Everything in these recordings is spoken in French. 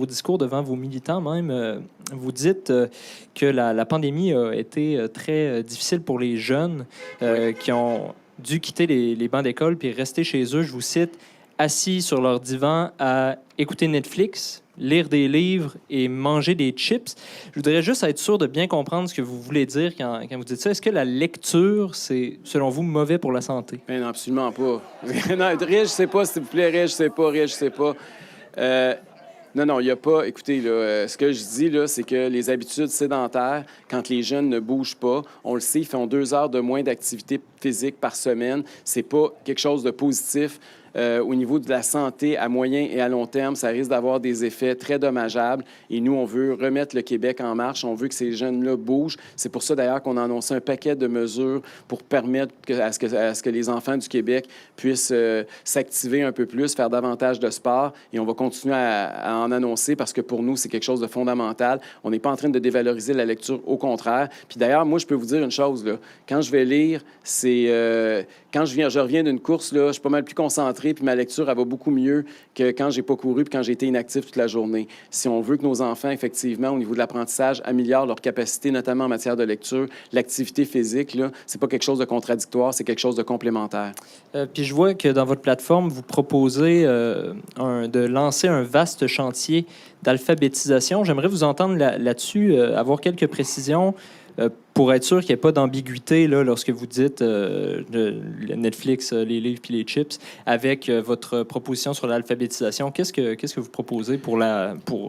vos discours devant vos militants même, vous dites que la pandémie a été très difficile pour les jeunes qui ont dû quitter les bancs d'école puis rester chez eux. Je vous cite, assis sur leur divan à écouter Netflix, lire des livres et manger des chips. Je voudrais juste être sûr de bien comprendre ce que vous voulez dire quand vous dites ça. Est-ce que la lecture, c'est, selon vous, mauvais pour la santé? Ben non, absolument pas. Non, Rich, je sais pas, s'il vous plaît, Rich, je sais pas, Rich, je sais pas. Non, il n'y a pas. Écoutez, là, ce que je dis, là, c'est que les habitudes sédentaires, quand les jeunes ne bougent pas, on le sait, ils font 2 heures de moins d'activité physique par semaine. C'est pas quelque chose de positif. Au niveau de la santé à moyen et à long terme, ça risque d'avoir des effets très dommageables. Et nous, on veut remettre le Québec en marche. On veut que ces jeunes-là bougent. C'est pour ça, d'ailleurs, qu'on a annoncé un paquet de mesures pour permettre à ce que les enfants du Québec puissent s'activer un peu plus, faire davantage de sport. Et on va continuer à en annoncer parce que pour nous, c'est quelque chose de fondamental. On n'est pas en train de dévaloriser la lecture, au contraire. Puis d'ailleurs, moi, je peux vous dire une chose, là. Quand je vais lire, c'est... quand je reviens d'une course, là, je suis pas mal plus concentré, puis ma lecture, elle va beaucoup mieux que quand j'ai pas couru puis quand j'ai été inactif toute la journée. Si on veut que nos enfants, effectivement, au niveau de l'apprentissage, améliorent leur capacité, notamment en matière de lecture, l'activité physique, là, c'est pas quelque chose de contradictoire, c'est quelque chose de complémentaire. Puis je vois que dans votre plateforme, vous proposez de lancer un vaste chantier d'alphabétisation. J'aimerais vous entendre là-dessus, avoir quelques précisions. Pour être sûr qu'il n'y ait pas d'ambiguïté là, lorsque vous dites le Netflix, les livres puis les chips, avec votre proposition sur l'alphabétisation, qu'est-ce que vous proposez pour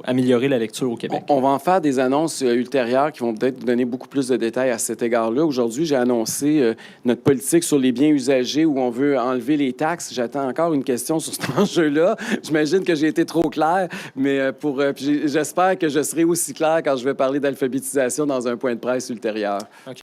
améliorer la lecture au Québec? On va en faire des annonces ultérieures qui vont peut-être vous donner beaucoup plus de détails à cet égard-là. Aujourd'hui, j'ai annoncé notre politique sur les biens usagés où on veut enlever les taxes. J'attends encore une question sur cet enjeu-là. J'imagine que j'ai été trop clair, mais j'espère que je serai aussi clair quand je vais parler d'alphabétisation dans un point de presse ultérieur. Okay.